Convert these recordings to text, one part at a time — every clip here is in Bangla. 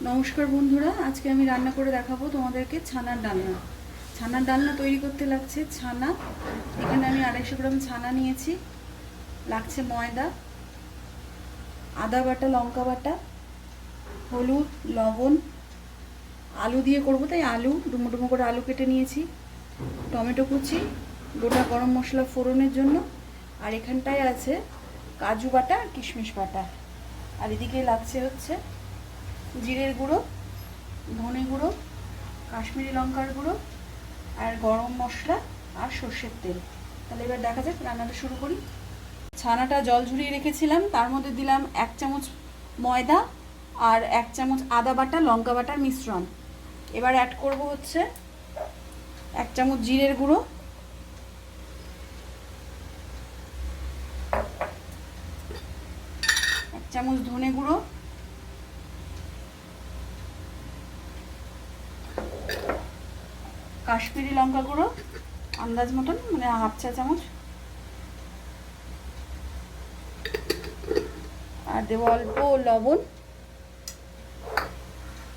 নমস্কার বন্ধুরা, আজকে আমি রান্না করে দেখাবো তোমাদেরকে ছানার ডালনা। ছানার ডালনা তৈরি করতে লাগছে ছানা। এখানে আমি 250 গ্রাম ছানা নিয়েছি। লাগছে ময়দা, আদা বাটা, লঙ্কা বাটা, হলুদ, লবণ। আলু দিয়ে করবো তাই আলু ডুমো ডুমো করে আলু কেটে নিয়েছি, টমেটো কুচি, গোটা গরম মশলা ফোড়নের জন্য। আর এখানটায় আছে কাজু বাটা আর কিশমিশ বাটা। আর এদিকে লাগছে হচ্ছে জিরের গুঁড়ো, ধনে গুঁড়ো, কাশ্মীরি লঙ্কার গুঁড়ো, আর গরম মশলা আর সর্ষের তেল। তাহলে এবার দেখা যাক রান্নাটা শুরু করি। ছানাটা জল ঝরিয়ে রেখেছিলাম, তার মধ্যে দিলাম 1 চামচ ময়দা আর 1 চামচ আদা বাটা লঙ্কা বাটার মিশ্রণ। এবার অ্যাড করব হচ্ছে 1 চামচ জিরের গুঁড়ো, 1 চামচ ধনে গুঁড়ো, কাশ্মীরি লঙ্কা গুঁড়ো আন্দাজ মতন, মানে 1/2 চা চামচ, আর দেবো অল্প লবণ,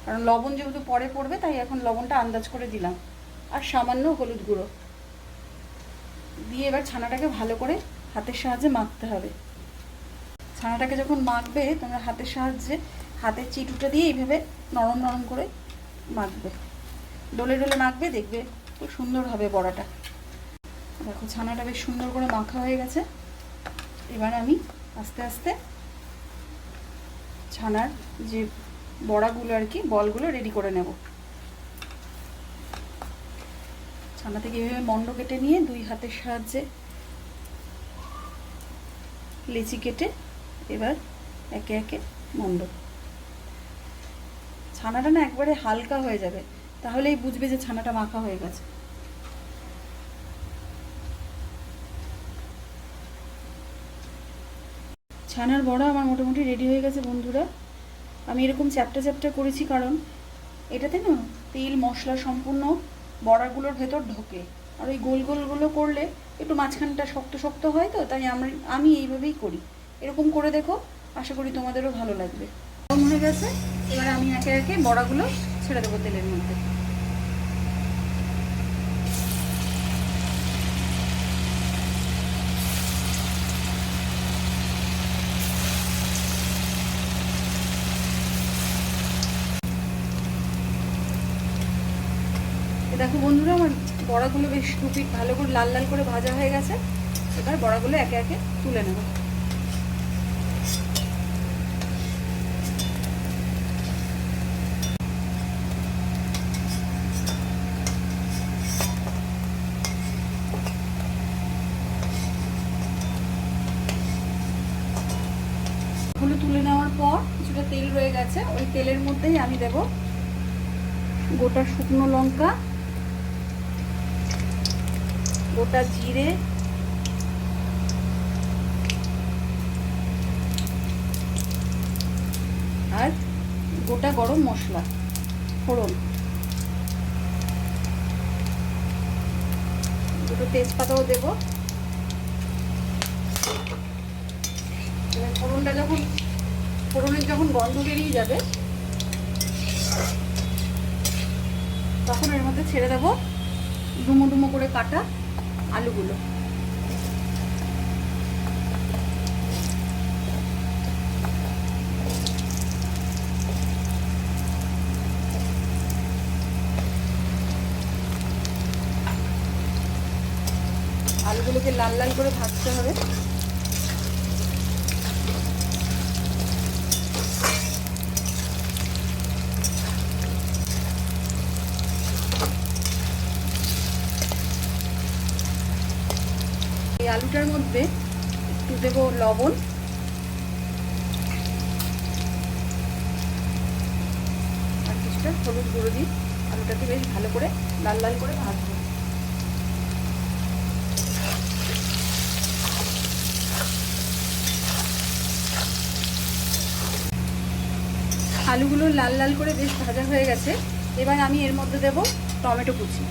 কারণ লবণ যেহেতু পরে পড়বে তাই এখন লবণটা আন্দাজ করে দিলাম। আর সামান্য হলুদ গুঁড়ো দিয়ে এবার ছানাটাকে ভালো করে হাতের সাহায্যে মাখতে হবে। ছানাটাকে যখন মাখবে তোমরা হাতের সাহায্যে, হাতের চিটুটা দিয়ে এইভাবে নরম নরম করে মাখবে, ডলে ডলে মাখবে, দেখবে খুব সুন্দর হবে বড়াটা। দেখো ছানাটা বেশ সুন্দর করে মাখা হয়ে গেছে। এবার আমি আস্তে আস্তে ছানার যে বড়াগুলো আর কি, বলগুলো রেডি করে নেব। ছানা থেকে এইভাবে মন্ড কেটে নিয়ে 2 হাতের সাহায্যে লেচি কেটে এবার একে একে মন্ড। ছানাটা না একবারে হালকা হয়ে যাবে, তাহলেই বুঝবে যে ছানাটা মাখা হয়ে গেছে। ছানার বড়া আমার মোটামুটি রেডি হয়ে গেছে বন্ধুরা। আমি এরকম চ্যাপটা চ্যাপটা করেছি কারণ এটাতে না তেল মশলা সম্পূর্ণ বড়াগুলোর ভেতর ঢোকে। আর ওই গোল গোলগুলো করলে একটু মাঝখানটা শক্ত শক্ত হয়, তো তাই আমি এইভাবেই করি। এরকম করে দেখো, আশা করি তোমাদেরও ভালো লাগবে। গরম হয়ে গেছে, এবার আমি একে একে বড়াগুলো ছেড়ে দেবো তেলের মধ্যে। দেখো বন্ধুরা, আমার বড়াগুলো বেশ টুপিট ভালো করে লাল লাল করে ভাজা হয়ে গেছে। এবার বড়াগুলো একে একে তুলে নেব। এগুলো তুলে নেওয়ার পর কিছুটা তেল রয়ে গেছে, ওই তেলের মধ্যেই আমি দেব গোটা শুকনো লঙ্কা, গোটা জিরে, আর গোটা গরম মশলা ফোড়ন, দুটো তেজপাতাও দেব। এবার ফোড়নটা যখন, ফোড়নের যখন গন্ধ বেরিয়ে যাবে তখন এর মধ্যে ছেড়ে দেব ডুমো ডুমো করে কাটা আলুগুলো। আলুগুলোকে লাল লাল করে ভাজতে হবে। এই আলুটার মধ্যে একটু দেবো লবণ, আর কিছুটা হলুদ গুঁড়ো দিয়ে আলুটাকে বেশ ভালো করে লাল লাল করে ভাজবো। আলুগুলো লাল লাল করে বেশ ভাজা হয়ে গেছে। এবার আমি এর মধ্যে দেব টমেটো কুচি।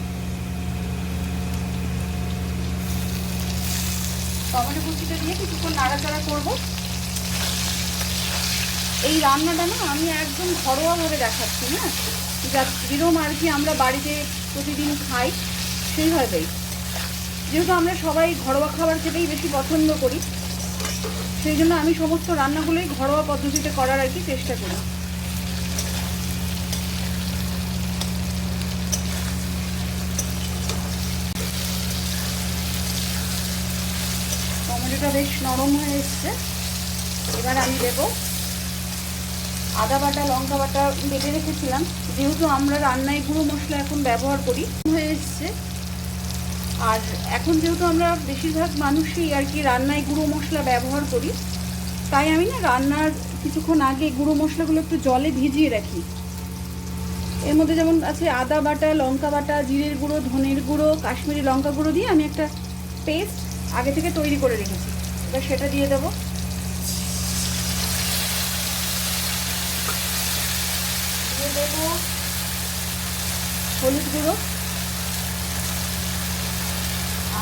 টমেটো কুচিটা দিয়ে কিছুক্ষণ নাড়াচাড়া করবো। এই রান্নাটা না আমি একদম ঘরোয়াভাবে দেখাচ্ছি, হ্যাঁ, যা যেরকম আর কি আমরা বাড়িতে প্রতিদিন খাই সেইভাবেই। যেহেতু আমরা সবাই ঘরোয়া খাবার খেতেই বেশি পছন্দ করি, সেই জন্য আমি সমস্ত রান্নাগুলোই ঘরোয়া পদ্ধতিতে করার আর কি চেষ্টা করি। টমেটোটা বেশ নরম হয়ে এসছে। এবার আমি দেবো আদা বাটা, লঙ্কা বাটা বেটে রেখেছিলাম, যেহেতু আমরা রান্নায় গুঁড়ো মশলা এখন ব্যবহার করি হয়ে এসছে। আর এখন যেহেতু আমরা বেশিরভাগ মানুষই আর কি রান্নায় গুঁড়ো মশলা ব্যবহার করি, তাই আমি না রান্নার কিছুক্ষণ আগে গুঁড়ো মশলাগুলো একটু জলে ভিজিয়ে রাখি। এর মধ্যে যেমন আছে আদা বাটা, লঙ্কা বাটা, জিরের গুঁড়ো, ধনের গুঁড়ো, কাশ্মীরি লঙ্কা গুঁড়ো দিয়ে আমি একটা পেস্ট আগে থেকে তৈরি করে রেখেছি। এবার সেটা দিয়ে দেবো। দিয়ে দেবো হলুদ গুঁড়ো,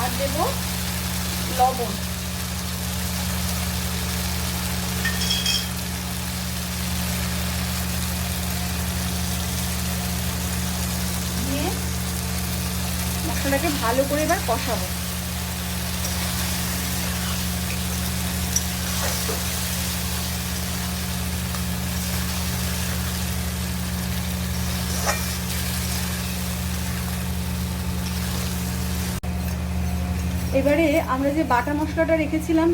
আর দেবো লবণ। দিয়ে মশলাটাকে ভালো করে এবার কষাবো। এবারে আমরা যে বাটা মশলাটা রেখেছিলাম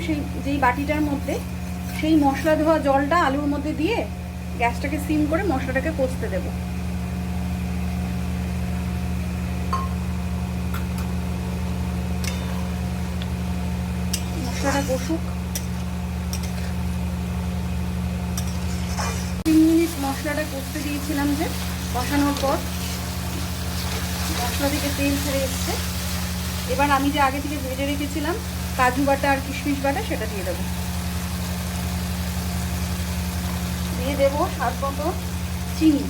যেই বাটিটার মধ্যে, সেই মশলা ধোয়া জলটা আলুর মধ্যে দিয়ে গ্যাসটাকে সিম করে মশলাটাকে কষতে দেব। মশলাটা কষুক। 3 মিনিট মশলাটা কষতে দিয়েছিলাম, যে কষানোর পর মশলা থেকে তেল ছেড়ে এসছে। এবার আমি যে আগে থেকে ভেজে রেখেছিলাম কাজু বাটা আর কিশমিশ বাটা, সেটা দিয়ে দেবো। দিয়ে দেবো স্বাদ মতো চিনি।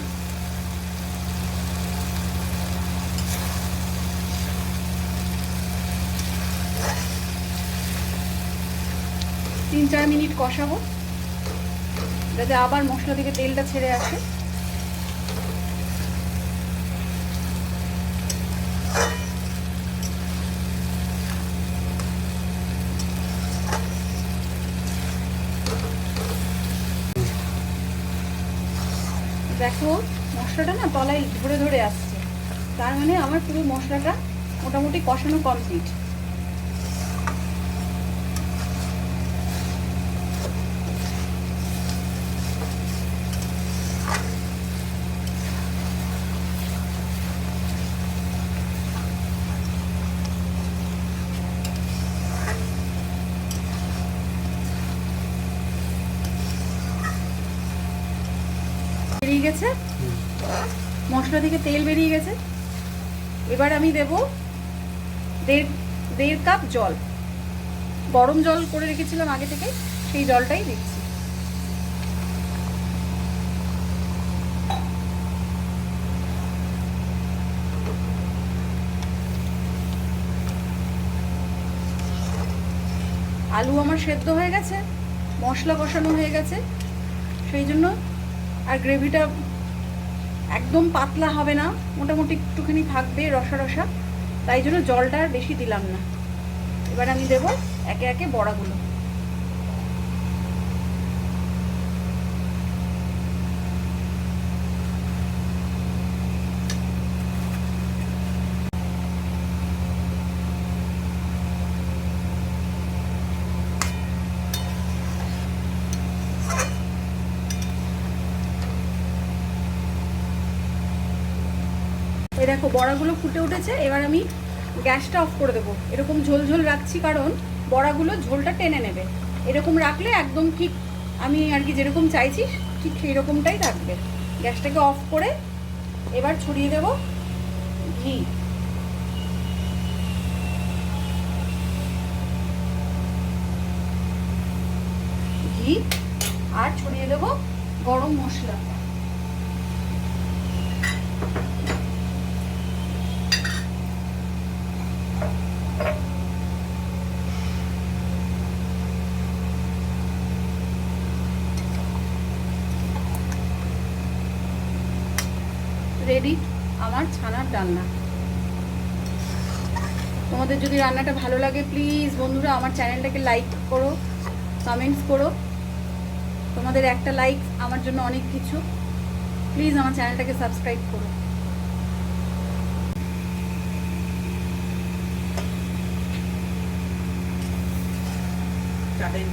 তিন 4 মিনিট কষাবো, যাতে আবার মশলা থেকে তেলটা ছেড়ে আসে। দেখো মশলাটা না তলায় ধরে ধরে আসছে, তার মানে আমার পুরো মশলাটা মোটামুটি কষানো কমপ্লিট। বেরিয়ে গেছে, মশলা থেকে তেল বেরিয়ে গেছে। এবার আমি দেব 1.5 কাপ জল। গরম জল করে রেখেছিলাম আগে থেকে, সেই জলটাই দিচ্ছি। আলু আমার সেদ্ধ হয়ে গেছে, মশলা কষানো হয়ে গেছে, সেই জন্য আর গ্রেভিটা একদম পাতলা হবে না, মোটামুটি একটুখানি থাকবে রসা রসা, তাই জন্য জলটা আর বেশি দিলাম না। এবার আমি দেব একে একে বড়াগুলো। এই দেখো বড়াগুলো ফুটে উঠেছে। এবার আমি গ্যাসটা অফ করে দেবো। এরকম ঝোল ঝোল রাখছি কারণ বড়াগুলো ঝোলটা টেনে নেবে। এরকম রাখলে একদম ঠিক আমি আর কি যেরকম চাইছি ঠিক সেই রকমটাই থাকবে। গ্যাসটাকে অফ করে এবার ছড়িয়ে দেব ঘি। ঘি আর ছড়িয়ে দেব গরম মশলা। রেডি আমার ছানার ডালনা। তোমাদের যদি রান্নাটা ভালো লাগে প্লিজ বন্ধুরা আমার চ্যানেলটাকে লাইক করো, কমেন্টস করো। তোমাদের একটা লাইক আমার জন্য অনেক কিছু। প্লিজ আমার চ্যানেলটাকে সাবস্ক্রাইব করো। চাটাই